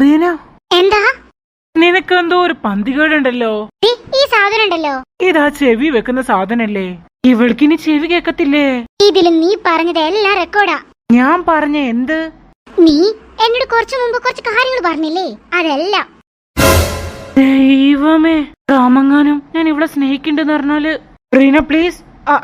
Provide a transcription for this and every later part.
റീന, എന്താ? നിനക്കെന്തോ ഒരു പന്തികേടുണ്ടല്ലോ. ഈ സാധനം ഉണ്ടല്ലോ, ഇതാ ചെവി വെക്കുന്ന സാധനല്ലേ? ഇവൾക്കിനി ചെവി കേക്കത്തില്ലേ? ഇതില് നീ പറഞ്ഞത് എല്ലാം റെക്കോർഡാ. ഞാൻ പറഞ്ഞ എന്ത്? നീ എന്നോട് കുറച്ചു മുമ്പ് കുറച്ച് കാര്യങ്ങൾ പറഞ്ഞില്ലേ, അതെല്ലാം. ദൈവമേ, രാമങ്ങാനും ഞാൻ ഇവിടെ സ്നേഹിക്കണ്ടെന്ന് പറഞ്ഞാല്. റീന പ്ലീസ്,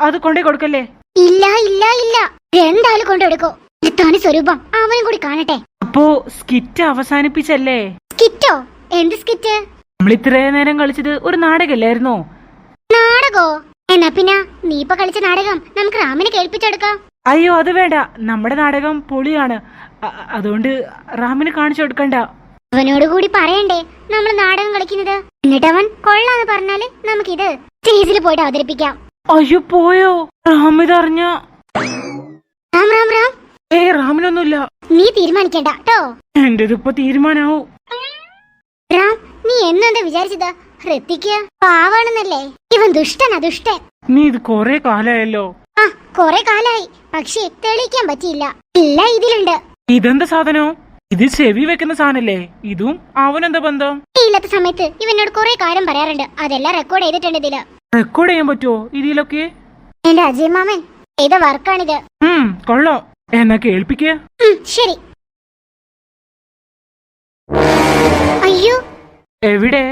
അത് കൊണ്ടേ കൊടുക്കല്ലേ. ഇല്ല ഇല്ല ഇല്ല, രണ്ടാളും കൊണ്ടുകൊടുക്കോ. തനി സ്വരൂപം അവനും കൂടി കാണട്ടെ. അപ്പോ സ്കിറ്റ് അവസാനിപ്പിച്ചല്ലേ? സ്കിറ്റോ? എന്ത് സ്കിറ്റ്? നമ്മൾ ഇത്രയും നേരം കളിച്ചത് ഒരു നാടകല്ലായിരുന്നോ? നാടകോ? എന്നാ പിന്നെ നീ ഇപ്പൊ കളിച്ച നാടകം നമുക്ക് റാമിനെ കേൾപ്പിച്ചെടുക്കാം. അയ്യോ അത് വേണ്ട, നമ്മുടെ നാടകം പൊളിയാണ്. അതുകൊണ്ട് റാമിന് കാണിച്ചു കൊടുക്കണ്ട. അവനോട് കൂടി പറയണ്ടേ നമ്മൾ നാടകം കളിക്കുന്നത്? എന്നിട്ട് അവൻ കൊള്ളാന്ന് പറഞ്ഞാല് നമുക്കിത് സ്റ്റേജിൽ പോയിട്ട് അവതരിപ്പിക്കാം. അയ്യോ പോയോ? റാം ഇതറിഞ്ഞ? റാം റാം റാം. റാമിനൊന്നുമില്ല. നീ തീരുമാനിക്കണ്ട കേട്ടോ. എന്റേതിപ്പോ തീരുമാനാവും. റാം, നീ എന്നെന്താ വിചാരിച്ചത്? ഹൃത്തിക്ക് പാവാണെന്നല്ലേ? ഇവൻ ദുഷ്ടനാ, ദുഷ്ടൻ. നീ ഇത് കൊറേ കാലായല്ലോ. ആ, കൊറേ കാലായി, പക്ഷെ തെളിയിക്കാൻ പറ്റിയില്ല. ഇല്ല, ഇതിലുണ്ട്. ഇതെന്താ സാധനം? ഇത് ചെവി വെക്കുന്ന സാധനല്ലേ? ഇതും അവനെന്താ ബന്ധം? ഇല്ലാത്ത സമയത്ത് ഇവനോട് കൊറേ കാര്യം പറയാറുണ്ട്, അതെല്ലാം റെക്കോർഡ് ചെയ്തിട്ടുണ്ട് ഇതില്. റെക്കോർഡ് ചെയ്യാൻ പറ്റുമോ ഇതിലൊക്കെ? എന്റെ അജയ് മാമൻ ചെയ്ത വർക്കാണിത്. കൊള്ളാം, എന്നാ കേൾപ്പിക്ക. ശരി. അയ്യോ, എവിടെ?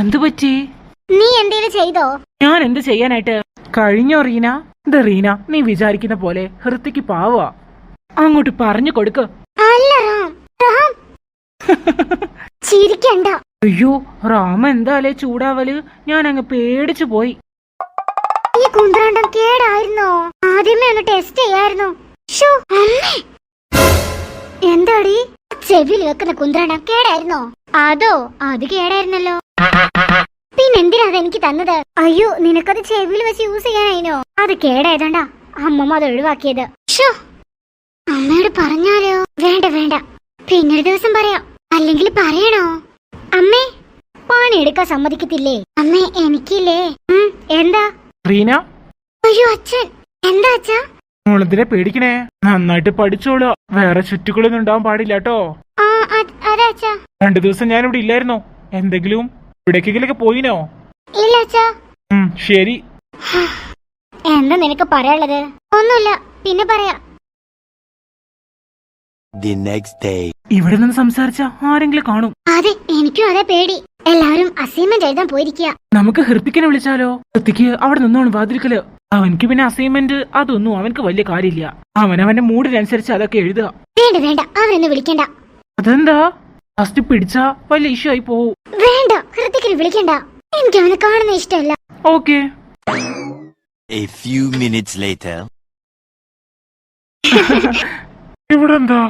എന്ത് പറ്റി? നീ എന്തേലും ചെയ്തോ? ഞാൻ എന്ത് ചെയ്യാനായിട്ട്? കഴിഞ്ഞോ റീന? ഇത് റീന, നീ വിചാരിക്കുന്ന പോലെ ഹൃത്തിക്ക് പാവാ. അങ്ങോട്ട് പറഞ്ഞു കൊടുക്ക്. അല്ല റാം, റാം ചിരിക്കണ്ട. അയ്യോ, റാം എന്താലേ ചൂടാവല്? ഞാൻ അങ്ങ് പേടിച്ചു പോയി. ഈ കുന്ത്രാണ്ടം കേടായിരുന്നോ? ആദ്യമേ ഒന്ന് ടെസ്റ്റ് ചെയ്യായിരുന്നു. എന്താടി? ചെവിയിൽ വെക്കുന്ന കുന്ത്രാണ്ടം കേടായിരുന്നോ? അതോ? അത് കേടായിരുന്നല്ലോ. പിന്നെന്തിനാ അത് എനിക്ക് തന്നത്? അയ്യോ, നിനക്കത് ചെവിയിൽ വെച്ച് യൂസ് ചെയ്യാനായിനോ? അത് കേടായതാണ്ടാ അമ്മമ്മ അത് ഒഴിവാക്കിയത്. അമ്മയോട് പറഞ്ഞാലോ? വേണ്ട വേണ്ട, പിന്നൊരു ദിവസം പറയാം. അല്ലെങ്കിൽ പറയണോ? അമ്മേ, പണിയെടുക്കാൻ സമ്മതിക്കത്തില്ലേ? അമ്മേ, എനിക്കില്ലേ. എന്താ റീന? അയ്യോ അച്ഛൻ. എന്താ അച്ഛാ? മോളെന്തിനെ പേടിക്കണേ? നന്നായിട്ട് പഠിച്ചോളൂ. വേറെ ചുറ്റുകളൊന്നും ഉണ്ടാവാൻ പാടില്ല കേട്ടോ. അതെ അച്ഛാ. 2 ദിവസം ഞാൻ ഇവിടെ ഇല്ലായിരുന്നോ? എന്തെങ്കിലും ഇവിടേക്കെങ്കിലൊക്കെ പോയിനോ? ഇല്ല അച്ഛാ. ശരി. എന്താ നിനക്ക് പറയാനുള്ളത്? ഒന്നുമില്ല, പിന്നെ പറയാം. ഇവിടെ നിന്ന് സംസാരിച്ച ആരെങ്കിലും കാണും. അതെ, എനിക്കും അതെ പേടി. എല്ലാവരും അസൈൻമെന്റ് എഴുതാൻ പോയിരിക്കുക. നമുക്ക് ഹൃത്തിക്കിനെ വിളിച്ചാലോ? ഹൃത്തിക്ക് അവിടെ നിന്നോണം വാതിൽക്കല്. അവൻക്ക് പിന്നെ അസൈൻമെന്റ് അതൊന്നും അവൻക്ക് വലിയ കാര്യമില്ല. അവനവന്റെ മൂഡിനനുസരിച്ച് അതൊക്കെ എഴുതുക. വേണ്ട വേണ്ട, അവനൊന്ന് വിളിക്കണ്ട. അതെന്താ? ഫസ്റ്റ് പിടിച്ചാ വലിയ ഇഷ്യൂ ആയി പോവും. വേണ്ട, ഹൃത്തിക്കിനെ വിളിക്കണ്ട. എനിക്ക് അവനെ കാണുന്ന ഇഷ്ടമല്ല. ഓക്കെ. ഇവിടെ എന്താ?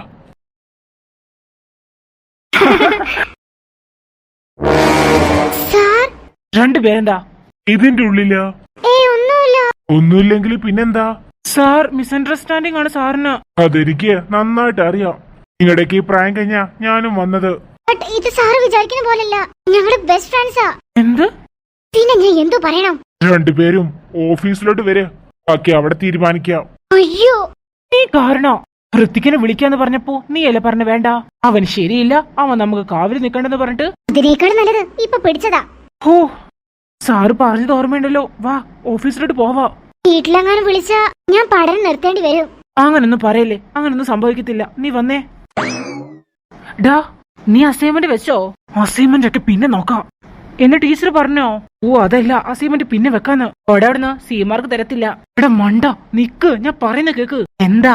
സാർ, രണ്ടുപേരെന്താ ഇതിന്റെ ഉള്ളില്? ഒന്നുമില്ലെങ്കിൽ പിന്നെന്താ? സാർ, മിസ്അണ്ടർസ്റ്റാൻഡിംഗ് ആണ് സാറിന്. അതെനിക്ക് നന്നായിട്ട് അറിയാം. നിങ്ങളുടെക്ക് ഈ പ്രായം കഴിഞ്ഞാ ഞാനും വന്നത്. ഇത് സാറ് വിചാരിക്കുന്ന പോലല്ല. ഞങ്ങളുടെ ബെസ്റ്റ് ഫ്രണ്ട്സാ. എന്ത്? പിന്നെ ഞാൻ എന്തോ പറയണം? രണ്ടുപേരും ഓഫീസിലോട്ട് വരെ, ബാക്കി അവിടെ തീരുമാനിക്കാം. അയ്യോ, നീ കാരണോ ഹൃത്തിക്കിനെ വിളിക്കാന്ന് പറഞ്ഞപ്പോ നീ അല്ലേ പറഞ്ഞ വേണ്ട? അവൻ ശരിയില്ല, അവൻ നമുക്ക് കാവല് നിക്കണ്ടെന്ന് പറഞ്ഞിട്ട്. അതിനേക്കാൾ നല്ലത് ഇപ്പൊ പിടിച്ചതാ. ഓ, സാറ് പറഞ്ഞത് ഓർമ്മയുണ്ടല്ലോ. വാ, ഓഫീസിലോട്ട് പോവാ. വീട്ടിലെങ്ങാനും വിളിച്ചാ ഞാൻ പഠനം നിർത്തേണ്ടി വരും. അങ്ങനൊന്നും പറയല്ലേ, അങ്ങനൊന്നും സംഭവിക്കത്തില്ല. നീ വന്നേ. ഡാ, നീ അസൈൻമെന്റ് വെച്ചോ? അസൈൻമെന്റ് ഒക്കെ പിന്നെ നോക്കാം എന്ന് ടീച്ചർ പറഞ്ഞോ? ഓ അതല്ല, അസൈൻമെന്റ് പിന്നെ വെക്കാന്ന്. അവിടുന്ന് സി മാർക്ക് തരത്തില്ല. എടാ മണ്ട, നിക്ക്, ഞാൻ പറയുന്ന കേക്ക്. എന്താ?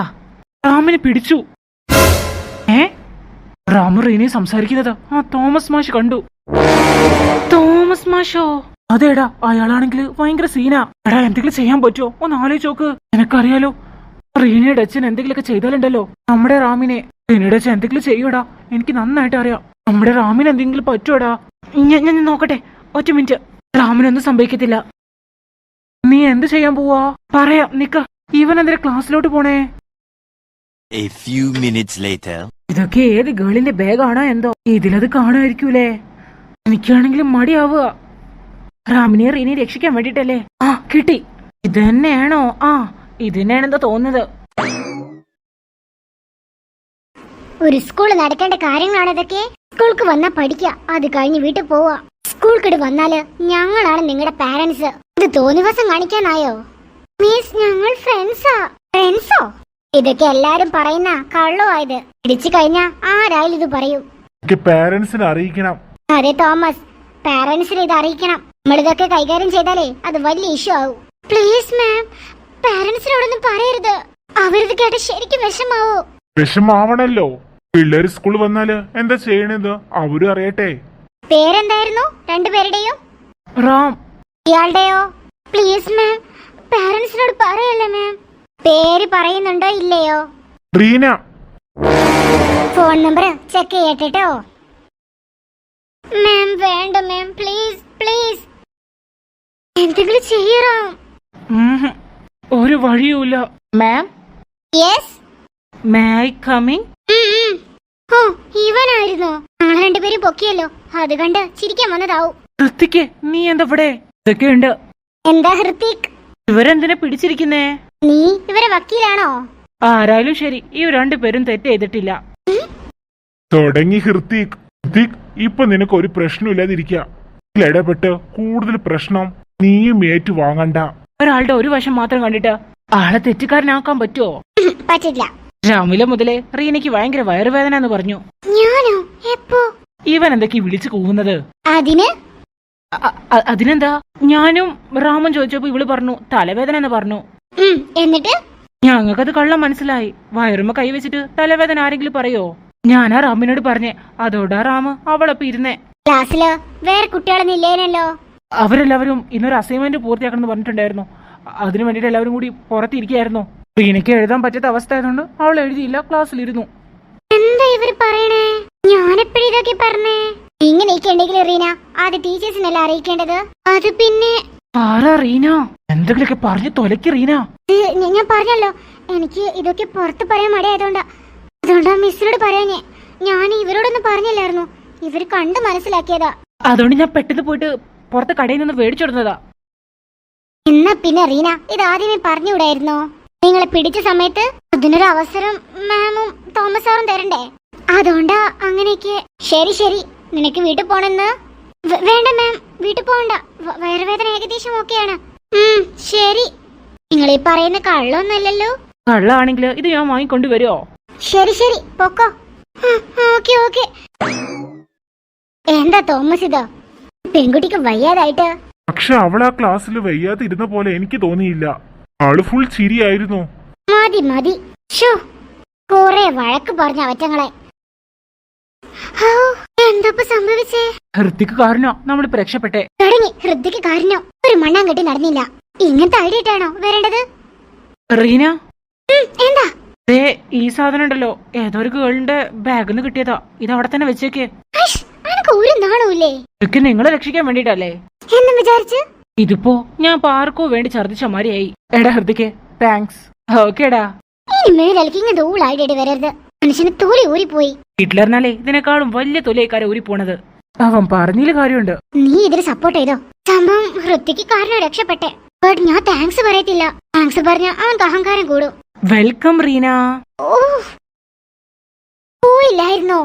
റാമിനെ പിടിച്ചു. റാമു റീനെ സംസാരിക്കുന്നത് തോമസ് മാഷ് കണ്ടു. തോമസ് മാഷോ? അതേടാ, അയാളാണെങ്കിൽ ഭയങ്കര സീനാ. എടാ, എന്തെങ്കിലും ചെയ്യാൻ പറ്റുമോ? ഒന്ന് ആലോചിച്ച് നോക്ക്. നിനക്കറിയാലോ, റീനയുടെ അച്ഛൻ എന്തെങ്കിലുമൊക്കെ ചെയ്താലുണ്ടല്ലോ നമ്മുടെ റാമിനെ. റീനയുടെ അച്ഛൻ എന്തെങ്കിലും ചെയ്യൂടാ, എനിക്ക് നന്നായിട്ട് അറിയാം. നമ്മുടെ റാമിന് എന്തെങ്കിലും പറ്റുമോടാ? ഞാൻ നോക്കട്ടെ, 1 മിനിറ്റ്. റാമിനൊന്നും സംഭവിക്കത്തില്ല. നീ എന്ത് ചെയ്യാൻ പോവാ? പറയാം, നിക്ക. ഇവൻ എന്തിനാ ക്ലാസ്സിലോട്ട് പോണേ? ഇതൊക്കെ ഏത് ഗേളിന്റെ ബാഗാണോ എന്തോ? ഇതിലത് കാണുമായിരിക്കൂലേ. എനിക്കാണെങ്കിലും മടിയാവുക. റാമിനെ റീനെ രക്ഷിക്കാൻ വേണ്ടിട്ടല്ലേ. കിട്ടി. ഇത് തന്നെയാണോ? ഇത് തന്നെയാണെന്തോ തോന്നുന്നത്. ഒരു സ്കൂൾ നടക്കേണ്ട കാര്യങ്ങളാണ് ഇതൊക്കെ. സ്കൂൾക്ക് വന്നാ പഠിക്കുക, അത് കഴിഞ്ഞ് വീട്ടിൽ പോവാ. സ്കൂൾക്കിട് വന്നാല് ഞങ്ങളാണ് നിങ്ങളുടെ പാരന്റ്സ്. ഇത് തോന്നിവാസം കാണിക്കാനായോ? മീൻസ് ഞങ്ങൾ ഫ്രണ്ട്സാ. ഫ്രണ്ട്സോ? ഇതൊക്കെ എല്ലാരും പറയുന്ന കള്ളമായത്. ഇടിച്ചു കഴിഞ്ഞാ ആരായാലും ഇത് പറയും. പാരന്റ്സിനെ അറിയിക്കണം. അതെ തോമസ്, പാരന്റ്സിനെ ഇത് അറിയിക്കണം. നമ്മളിതൊക്കെ കൈകാര്യം ചെയ്താലേ അത് വലിയ ഇഷ്യൂ ആവും. പ്ലീസ് മാം, പാരന്റ്സിനോടൊന്നും പറയരുത്. അവരിത് കേട്ട ശരിക്കും വിഷമാവോ? വിഷമാവണല്ലോ. പിള്ളേര് സ്കൂളിൽ വന്നാല് എന്താ ചെയ്യണത് അവരും അറിയട്ടെ. പേരെന്തായിരുന്നു രണ്ടുപേരുടെയും? റാം. ഇയാളുടെയോ? പ്ലീസ് മാം, പാരന്റ്സിനോട് പറയല്ലേ മാം. പേര് പറയുന്നുണ്ടോ ഇല്ലയോ? റീന. ഫോൺ നമ്പർ ചെക്ക് ചെയ്യട്ടോ. മാം വേണ്ട മാം, പ്ലീസ് പ്ലീസ് എന്തെങ്കിലും ചെയ്യറോ. ഒരു വഴിയുമില്ല. മാം, യെസ്, മേ ഐ കമ്മിങ്? ഓ ഇവനായിരുന്നോ? ഞങ്ങൾ രണ്ടുപേരും പൊക്കിയല്ലോ, അത് കണ്ട് ചിരിക്കാൻ വന്നതാവും. ഹൃത്തിക്ക്, നീ എന്താ ഇവിടെ? ഇതൊക്കെയുണ്ട്. എന്താ ഹൃത്തിക്, ഇവരെന്തിനാ പിടിച്ചിരിക്കുന്നേ? നീ ഇവരെ വക്കീലാണോ? ആരായാലും ശരി, ഈ രണ്ടുപേരും തെറ്റ് ചെയ്തിട്ടില്ല. തുടങ്ങി ഹൃത്തിക്. ഹൃത്തിക്, ഇപ്പൊ നിനക്ക് ഒരു പ്രശ്നമില്ലാതിരിക്കുക. ഇടപെട്ട് കൂടുതൽ പ്രശ്നം നീയും ഏറ്റു വാങ്ങണ്ട. ഒരാളുടെ ഒരു വശം മാത്രം കണ്ടിട്ട് ആളെ തെറ്റുകാരനാക്കാൻ പറ്റുമോ? പറ്റില്ല. രാവിലെ മുതലേ റീനയ്ക്ക് ഭയങ്കര വയറുവേദന എന്ന് പറഞ്ഞു. ഞാനോ? എപ്പോ? ഇവൻ എന്തൊക്കെ വിളിച്ചു കൂവുന്നത്? അതിന് അതിനെന്താ? ഞാനും റാമും ചോദിച്ചപ്പോ ഇവള് പറഞ്ഞു തലവേദന എന്ന് പറഞ്ഞു. എന്നിട്ട് ഞങ്ങൾക്കത് കള്ളം മനസ്സിലായി. വയറുമ്മ കൈവച്ചിട്ട് തലവേദന ആരെങ്കിലും പറയോ? ഞാനാ റാമിനോട് പറഞ്ഞേ. അതോടാ റാമ് അവളൊപ്പം ഇരുന്നേ. ക്ലാസ്സില് വേറെ കുട്ടികളൊന്നും ഇല്ലേനല്ലോ? അവരെല്ലാവരും ഇന്നൊരു അസൈൻമെന്റ് പൂർത്തിയാക്കണമെന്ന് പറഞ്ഞിട്ടുണ്ടായിരുന്നു. അതിനു വേണ്ടിട്ട് എല്ലാവരും കൂടി പുറത്തിരിക്കുകയായിരുന്നു. റീനയ്ക്ക് എഴുതാൻ പറ്റാത്ത അവസ്ഥ ആയതുകൊണ്ട് അവൾ എഴുതിയില്ല, ക്ലാസ്സിലിരുന്നു. എന്താ ഇവര് പറയണേ? ഞാനെപ്പോഴും ഇതൊക്കെ പറഞ്ഞേ. ഇങ്ങനെയൊക്കെ ഉണ്ടെങ്കിൽ റീന ആദ്യം ടീച്ചേഴ്സിനെല്ലാം അറിയിക്കേണ്ടത്. അത് പിന്നെ ആരാ റീന? എന്തെങ്കിലുമൊക്കെ പറഞ്ഞു തൊലക്ക് റീന. ഞാൻ പറഞ്ഞല്ലോ, എനിക്ക് ഇതൊക്കെ പുറത്ത് പറയാൻ മടിയായതുകൊണ്ടാ. മിസ്സിനോട് പറയാഞ്ഞേ. ഞാൻ ഇവരോടൊന്നും പറഞ്ഞില്ലായിരുന്നു, ഇവര് കണ്ട് മനസ്സിലാക്കിയതാ. അതുകൊണ്ട് ഞാൻ പെട്ടെന്ന് പോയിട്ട് പുറത്ത് കടയിൽ നിന്ന് മേടിച്ചെടുത്തതാ. എന്നാ പിന്നെ റീന ഇത് ആദ്യമേ പറഞ്ഞുകൂടായിരുന്നോ? നിങ്ങളെ പിടിച്ച സമയത്ത് അതിനൊരു അവസരം മാമും തോമസ് സാറും തരണ്ടേ? അതുകൊണ്ടാ അങ്ങനെയൊക്കെ. ശരി ശരി, നിനക്ക് വീട്ടിൽ പോണെന്ന്? വേണ്ട മാം, വീട്ടിൽ പോകണ്ട. വയറുവേദന ഏകദേശം ഓക്കെയാണ്. ശരി. നിങ്ങൾ ഈ പറയുന്ന കള്ളൊന്നല്ലല്ലോ? കള്ളാണെങ്കിൽ ഇത് ഞാൻ വാങ്ങിക്കൊണ്ടുവരുമോ? ശരി ശരി, പൊക്കോ. Okay okay. എന്താ തോമസ് ഇത് പെൺകുട്ടിക്ക് വയ്യാതായിട്ട്? പക്ഷെ അവൾ ആ ക്ലാസ്സിൽ വയ്യാതെ ഇരുന്ന പോലെ എനിക്ക് തോന്നിയില്ല. ആള് ഫുൾ ചിരിയായിരുന്നു. മതി മതി, കൊറേ വഴക്ക് പറഞ്ഞ അവറ്റങ്ങളെ. എന്താ സംഭവിച്ചേ? ഹൃത്തിക്ക് കാരണോ നമ്മളിപ്പോ രക്ഷപ്പെട്ടെ. തുടങ്ങി ഹൃദയക്ക് കാരണോ? ഒരു മണ്ണാങ്കട്ടി നടന്നില്ല. ഇങ്ങനത്തെ ഐഡിയ ആയിട്ടാണോ വരേണ്ടത്? റീന, എന്താ? ഈ സാധനം ഉണ്ടല്ലോ, ഏതോ ഒരു ഗേളിന്റെ ബാഗിൽ നിന്ന് കിട്ടിയതാ. ഇത് അവിടെ തന്നെ വെച്ചേക്ക്. ഒരു നാണൂല്ലേ? ഇതൊക്കെ നിങ്ങളെ രക്ഷിക്കാൻ വേണ്ടിട്ടല്ലേ എന്നും വിചാരിച്ച്. ഇതിപ്പോ ഞാൻ പാർക്കോ വേണ്ടി ഛർദിച്ച മാതിരിയായി. എടാ ഹൃദിക്ക് താങ്ക്സ്. ഓക്കേടാ. ഇനി മേലേക്ക് ഇങ്ങനത്തെ ഊളായിട്ട് വരരുത്. മനുഷ്യന് തൊലി ഊരിപ്പോയി. ഹിറ്റ്ലറിനാലേ ഇതിനേക്കാളും വലിയ തൊലിയേക്കാരെ ഊരിപ്പോണത്. അവൻ പറഞ്ഞതില് കാര്യമുണ്ട്. നീ ഇതിന് സപ്പോർട്ട് ചെയ്തോ? സംഭവം ഹൃത്തിക്ക് കാരണം രക്ഷപ്പെട്ടെ. ബട്ട് ഞാൻ താങ്ക്സ് പറയത്തില്ല. താങ്ക്സ് പറഞ്ഞ അവൻക്ക് അഹങ്കാരം കൂടും. വെൽക്കം റീന. പോയില്ലായിരുന്നോ?